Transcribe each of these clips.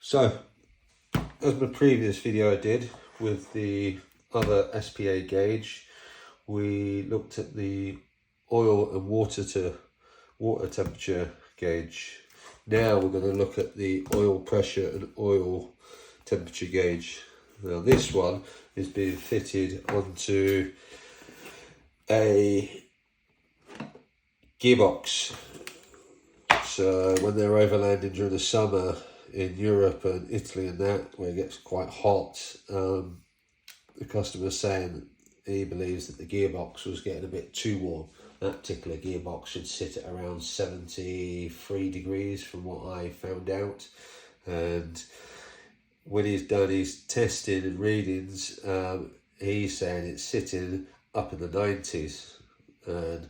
So, as my previous video I did with the other SPA gauge, we looked at the oil and water temperature gauge. Now we're going to look at the oil pressure and oil temperature gauge. Now this one is being fitted onto a gearbox. So when they're overlanding during the summer in Europe and Italy and that, where it gets quite hot, the customer's saying he believes that the gearbox was getting a bit too warm. That particular gearbox should sit at around 73 degrees from what I found out. And when he's done his testing and readings, he's saying it's sitting up in the 90s. And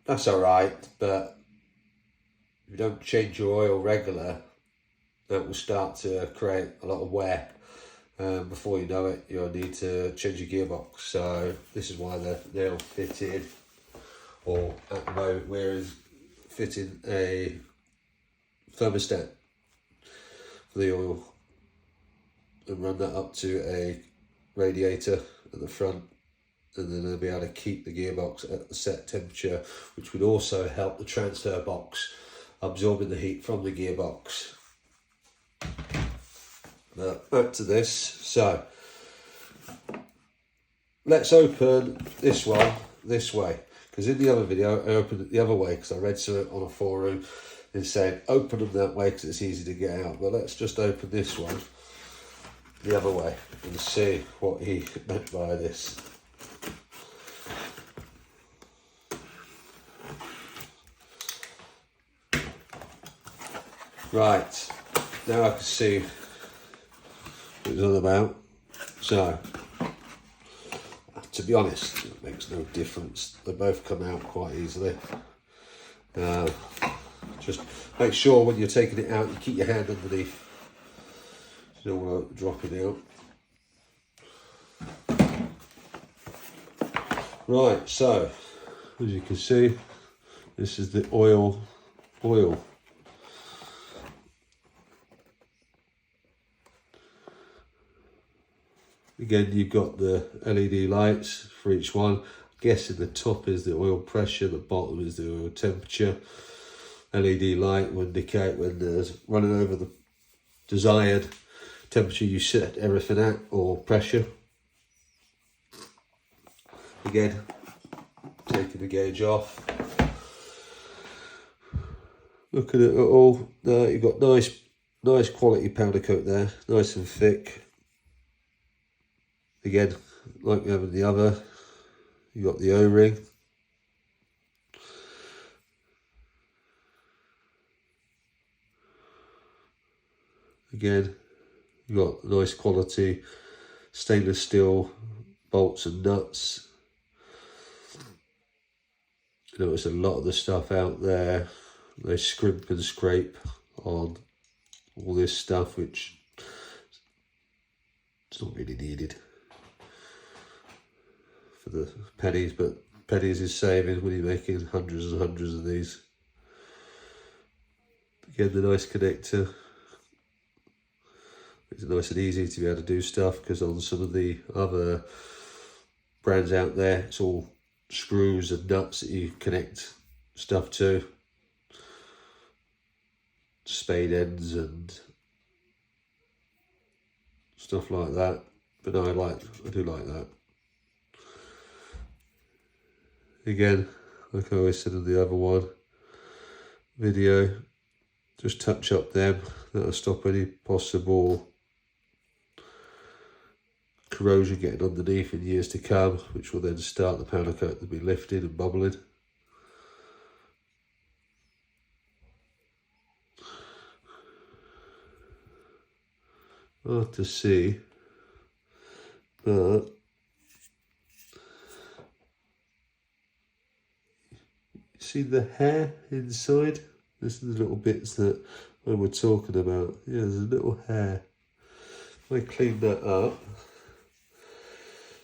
that's all right, but if you don't change your oil regular, that will start to create a lot of wear. Before you know it, you'll need to change your gearbox. So this is why they're now fitted, or at the moment we're fitting a thermostat for the oil and run that up to a radiator at the front, and then they'll be able to keep the gearbox at the set temperature, which would also help the transfer box absorbing the heat from the gearbox. Now back to this. So let's open this one this way, because in the other video I opened it the other way because I read something on a forum and said open them that way because it's easy to get out. But let's just open this one the other way and see what he meant by this. Right, now I can see what it's all about. So, to be honest, it makes no difference. They both come out quite easily. Just make sure when you're taking it out, you keep your hand underneath. You don't want to drop it out. Right, so, as you can see, this is the oil. Again, you've got the LED lights for each one. I'm guessing the top is the oil pressure, the bottom is the oil temperature. LED light will indicate when there's running over the desired temperature you set everything at, or pressure. Again, taking the gauge off. Looking at it all, you've got nice quality powder coat there, nice and thick. Again, like we have in the other, you got the O-ring. Again, you got nice quality stainless steel bolts and nuts. You notice a lot of the stuff out there, they scrimp and scrape on all this stuff, which is not really needed for the pennies, but pennies is saving when you're making hundreds and hundreds of these. Again, the nice connector makes it nice and easy to be able to do stuff, because on some of the other brands out there, it's all screws and nuts that you connect stuff to, spade ends and stuff like that. But no, I do like that. Again, like I always said in the other one video, just touch up them. That'll stop any possible corrosion getting underneath in years to come, which will then start the powder coat to be lifted and bubbling. Hard to see, but see the hair inside? This is the little bits that we're talking about. Yeah, there's a little hair. If I clean that up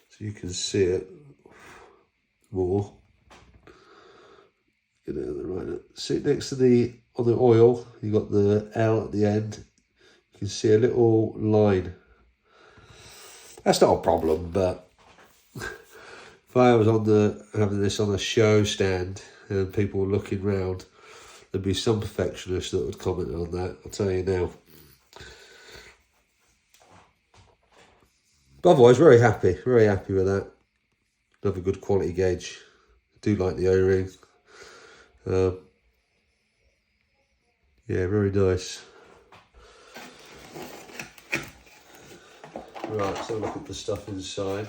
so you can see it more. Get it on the right. See it next to the on the oil, you got the L at the end. You can see a little line. That's not a problem, but if I was having this on a show stand and people were looking round, there'd be some perfectionists that would comment on that, I'll tell you now. But otherwise, very happy with that. Another good quality gauge. I do like the O-ring. Yeah, very nice. Right, so look at the stuff inside.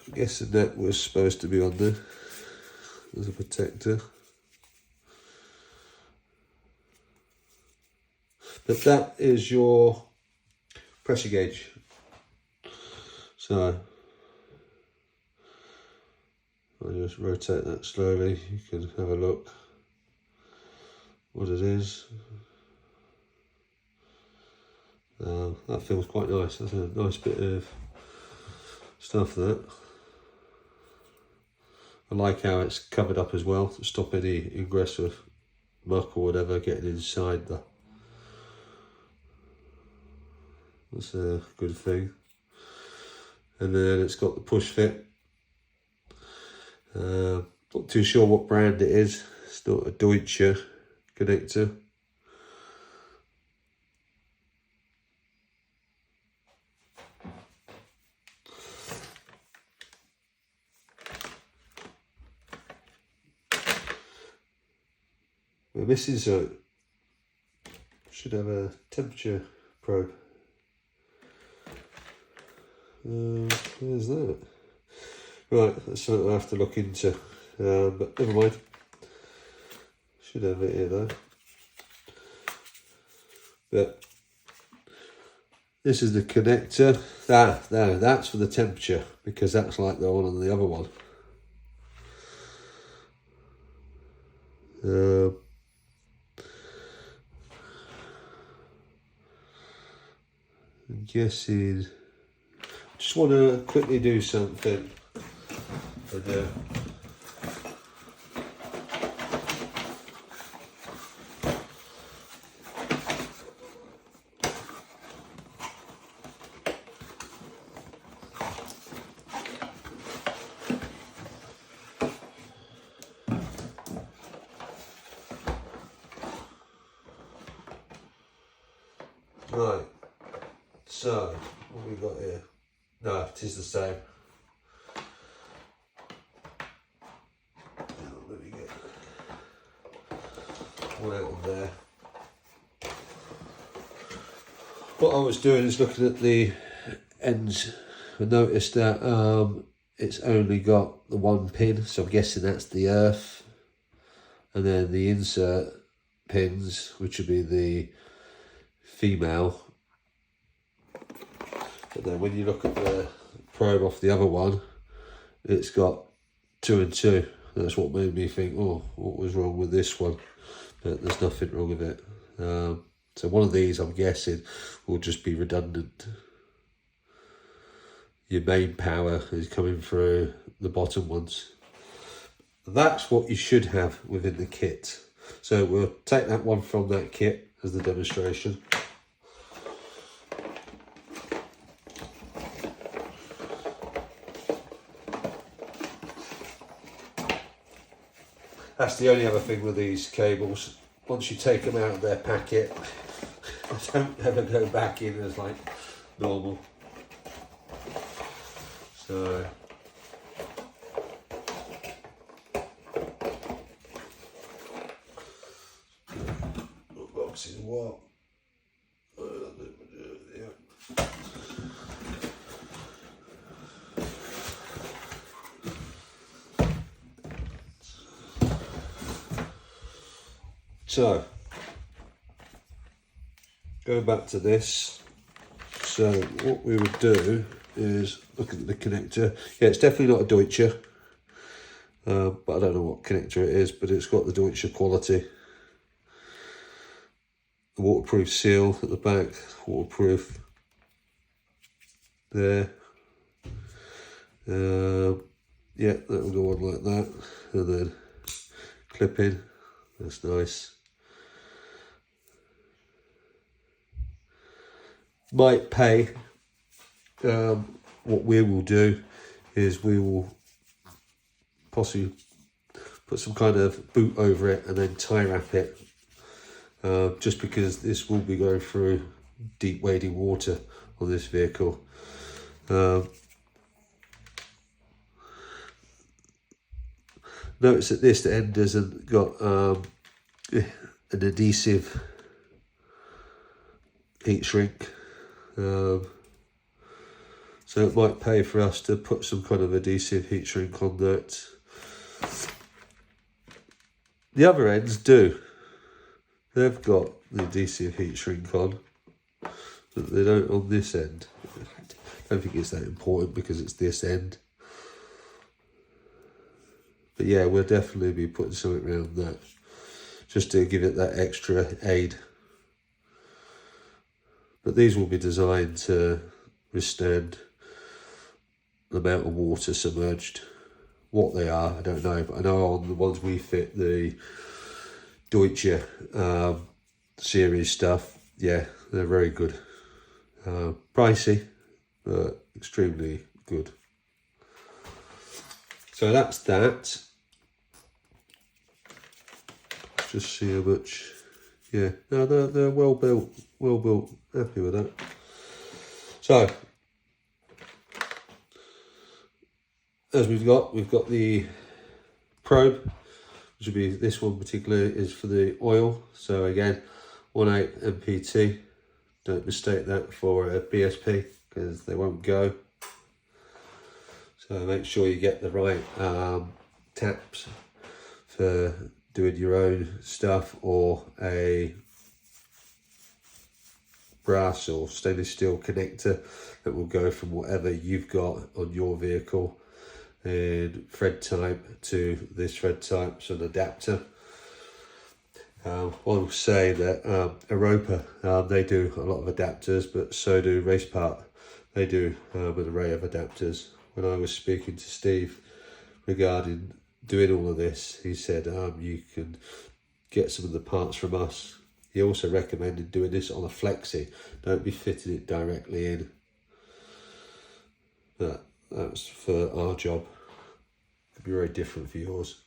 I guess the net was supposed to be on there as a protector. But that is your pressure gauge. So I'll just rotate that slowly. You can have a look what it is. That feels quite nice. That's a nice bit of stuff, that. I like how it's covered up as well to stop any ingress of muck or whatever getting inside the. That's a good thing. And then it's got the push fit. Not too sure what brand it is. It's not a Deutsche connector. Well, this is should have a temperature probe. Where's that? Right, that's something I have to look into. But never mind. Should have it here though. But this is the connector. That's for the temperature, because that's like the one on the other one. I'm guessing. Just want to quickly do something. Right, so what have we got here? No, it is the same. Let me get one out of there. What I was doing is looking at the ends. I noticed that it's only got the one pin, so I'm guessing that's the earth. And then the insert pins, which would be the female. But then when you look at the probe off the other one, it's got 2 and 2. That's what made me think, oh, what was wrong with this one? But there's nothing wrong with it. So one of these, I'm guessing, will just be redundant. Your main power is coming through the bottom ones. That's what you should have within the kit. So we'll take that one from that kit as the demonstration. That's the only other thing with these cables. Once you take them out of their packet, they don't ever go back in as like normal. So box is what? So Going back to this, so what we would do is look at the connector. Yeah, it's definitely not a Deutsche, but I don't know what connector it is, but it's got the Deutsche quality. The waterproof seal at the back, waterproof there. Yeah, that will go on like that, and then clip in. That's nice. Might pay. What we will do is we will possibly put some kind of boot over it and then tie wrap it, just because this will be going through deep wading water on this vehicle. Notice that this end hasn't got an adhesive heat shrink, so it might pay for us to put some kind of adhesive heat shrink on that. The other ends do. They've got the adhesive heat shrink on, but they don't on this end. I don't think it's that important because it's this end. But yeah, we'll definitely be putting something around that, just to give it that extra aid. But these will be designed to withstand the amount of water submerged. What they are, I don't know, but I know on the ones we fit, the Deutsche series stuff, yeah, they're very good. Pricey, but extremely good. So that's that. Just see how much. Yeah, no, they're well built, happy with that. So, as we've got the probe, which would be this one particularly is for the oil. So again, 1.8 MPT. Don't mistake that for a BSP because they won't go. So make sure you get the right taps for doing your own stuff, or a brass or stainless steel connector that will go from whatever you've got on your vehicle and thread type to this thread type, so an adapter. I will say that Europa, they do a lot of adapters, but so do Race Part. They do an array of adapters. When I was speaking to Steve regarding doing all of this, he said you can get some of the parts from us. He also recommended doing this on a flexi. Don't be fitting it directly in. But that's for our job. Could be very different for yours.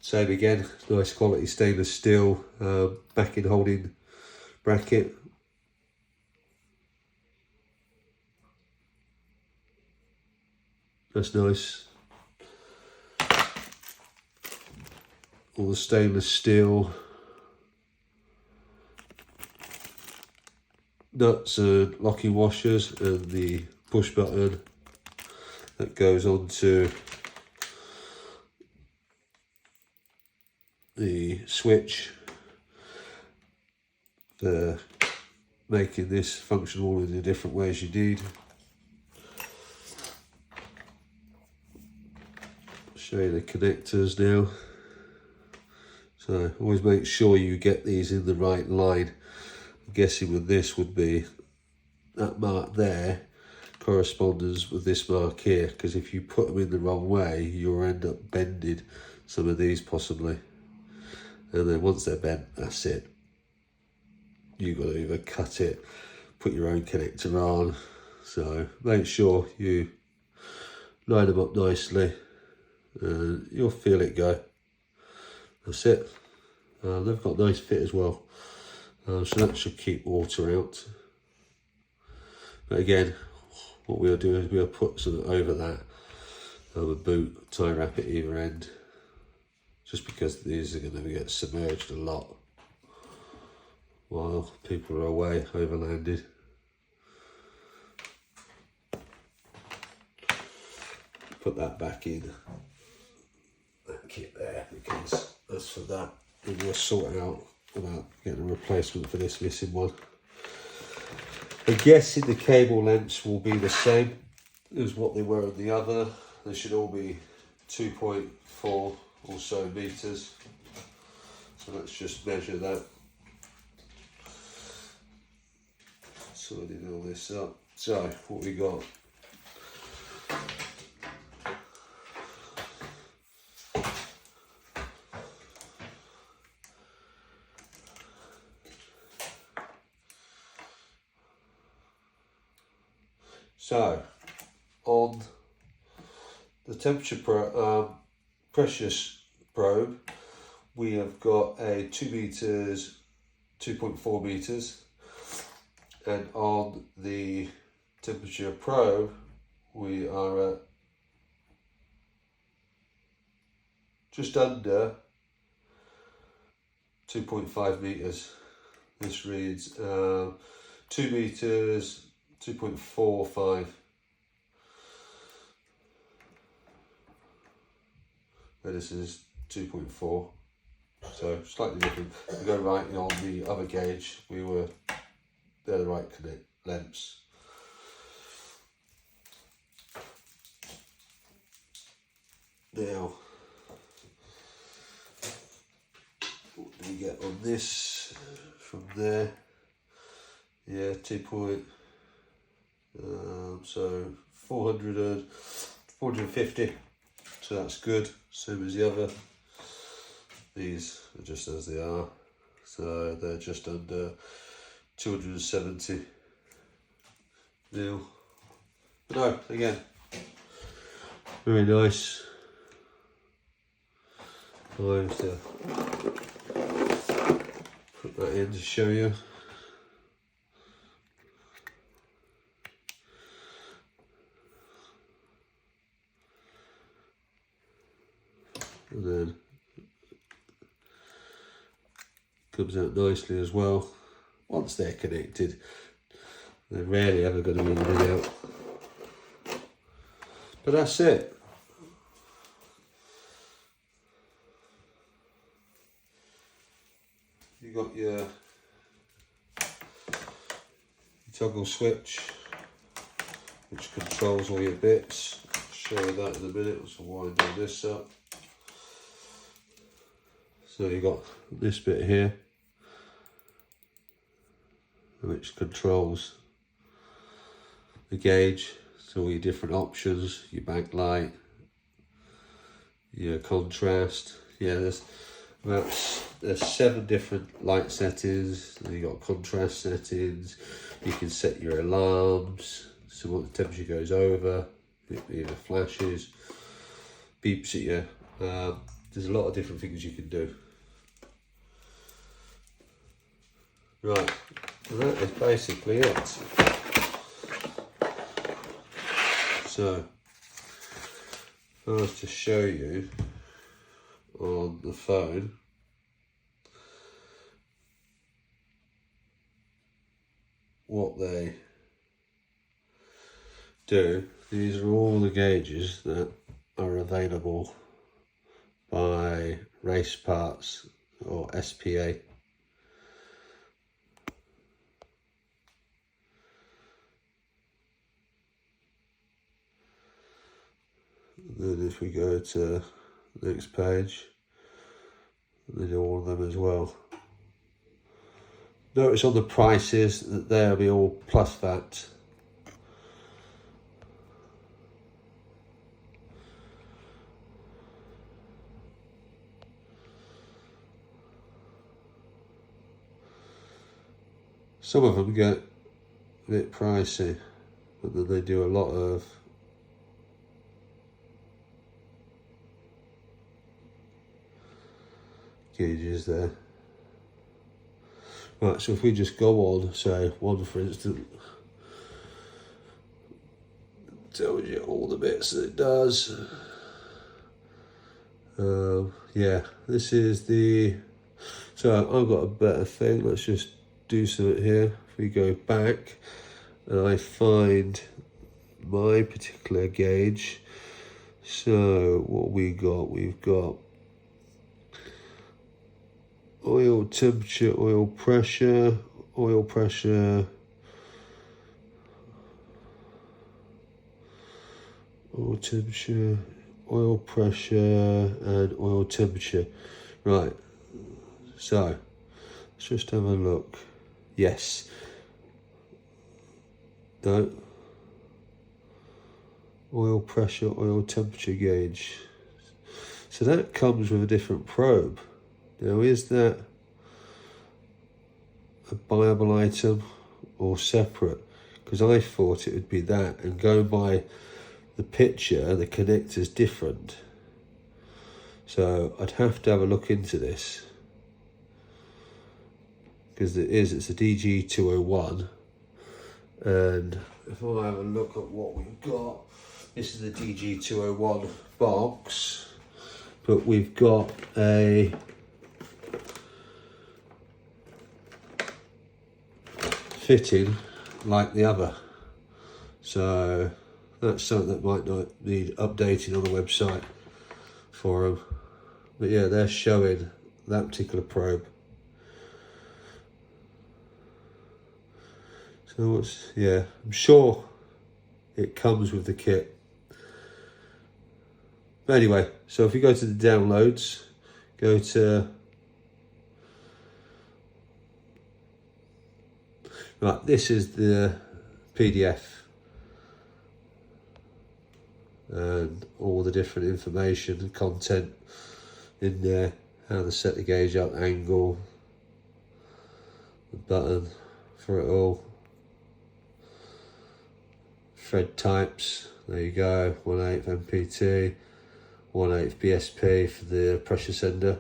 Same again, nice quality stainless steel backing holding bracket. That's nice. All the stainless steel nuts and locking washers, and the push button that goes on to the switch for making this function all in the different ways you need. I'll show you the connectors now. So always make sure you get these in the right line. I'm guessing with this would be that mark there corresponds with this mark here, because if you put them in the wrong way, you'll end up bending some of these possibly. And then once they're bent, that's it. You've got to either cut it, put your own connector on. So make sure you line them up nicely and you'll feel it go. That's it. They've got a nice fit as well. So that should keep water out. But again, what we'll do is we'll put something over that. A boot, tie wrap at either end. Just because these are going to get submerged a lot while people are away, overlanded. Put that back in. That kit there, because that's for that. And we'll sort out about getting a replacement for this missing one. I'm guessing the cable lengths will be the same as what they were on the other. They should all be 2.4 or so meters. So let's just measure that. Sorting all this up. So what we got? So on the temperature pressure probe, we have got a 2 meters, 2.4 meters, and on the temperature probe we are at just under 2.5 meters. This reads 2 meters, 2.45. And this is 2.4. So slightly different. We go right on the other gauge. They're the right lengths. Now, what do we get on this from there? Yeah, 450. So that's good. Same as the other. These are just as they are. So they're just under 270 mil. But no, again, very nice. I'll have to put that in to show you. And then comes out nicely as well. Once they're connected, they're rarely ever going to be in and out. But that's it. You got your toggle switch, which controls all your bits. I'll show you that in a minute. So wind all this up. So you got this bit here, which controls the gauge, so all your different options, your backlight, your contrast. Yeah, there's 7 different light settings. Then you got contrast settings. You can set your alarms, so what the temperature goes over, it either flashes, beeps at you. There's a lot of different things you can do. Right, so that is basically it. So, if I was to show you on the phone, what they do, these are all the gauges that are available by Race Parts or SPA. Then if we go to the next page, they do all of them as well. Notice on the prices that they'll be all plus VAT. Some of them get a bit pricey, but then they do a lot of gauges there. Right, so if we just go on, say one for instance, tells you all the bits that it does. Yeah, this is the, so I've got a better thing. Let's just do something here. If we go back and I find my particular gauge, so what we've got oil temperature, oil pressure, oil temperature, oil pressure, and oil temperature. Right, so let's just have a look. Yes. No. Oil pressure, oil temperature gauge. So that comes with a different probe. Now, is that a buyable item or separate? Because I thought it would be that, and going by the picture, the connector's different. So I'd have to have a look into this, because it's a DG201, and if I have a look at what we've got, this is the DG201 box, but we've got a fitting like the other, so that's something that might not need updating on the website for them. But yeah, they're showing that particular probe. So yeah, I'm sure it comes with the kit. But anyway, so if you go to the downloads, go to, right, this is the PDF and all the different information and content in there, how to set the gauge up, angle, the button for it all, thread types, there you go, 1/8 MPT, 1/8 BSP for the pressure sender,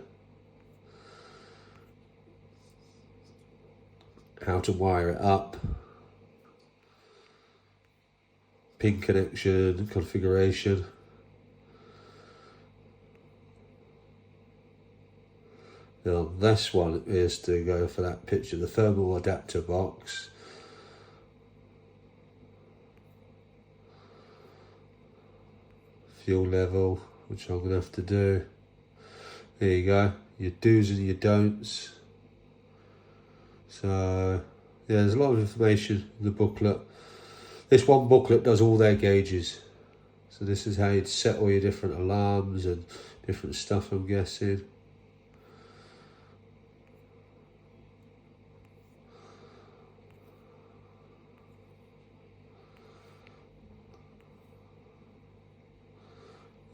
how to wire it up, pin connection, configuration. Now this one is to go for that picture, the thermal adapter box. Fuel level, which I'm going to have to do. There you go, your do's and your don'ts. So yeah, there's a lot of information in the booklet. This one booklet does all their gauges. So this is how you'd set all your different alarms and different stuff, I'm guessing.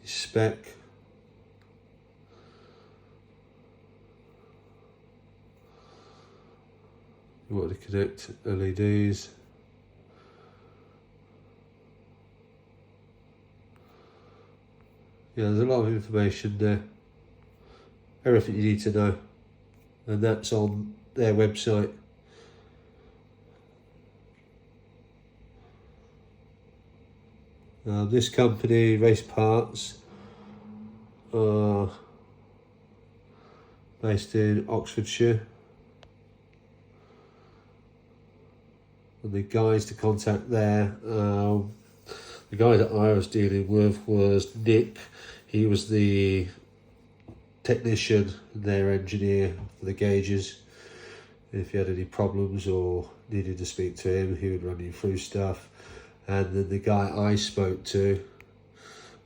Your spec. You want to connect LEDs. Yeah, there's a lot of information there. Everything you need to know. And that's on their website. This company, Race Parts, are based in Oxfordshire. And the guys to contact there, the guy that I was dealing with was Nick. He was the technician, their engineer for the gauges. If you had any problems or needed to speak to him, he would run you through stuff. And then the guy I spoke to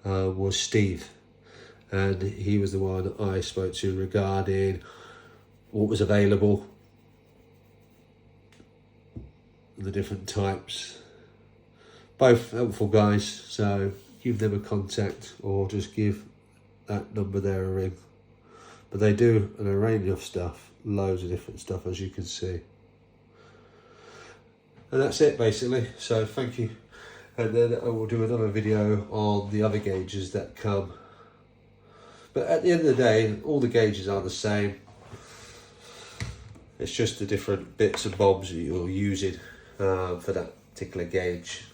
was Steve, and he was the one I spoke to regarding what was available, the different types. Both helpful guys, so give them a contact or just give that number there a ring. But they do an array of stuff, loads of different stuff, as you can see. And that's it basically, so thank you. And then I will do another video on the other gauges that come. But at the end of the day, all the gauges are the same. It's just the different bits and bobs that you're using for that particular gauge.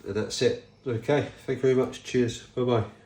And that's it. Okay, thank you very much. Cheers. Bye-bye.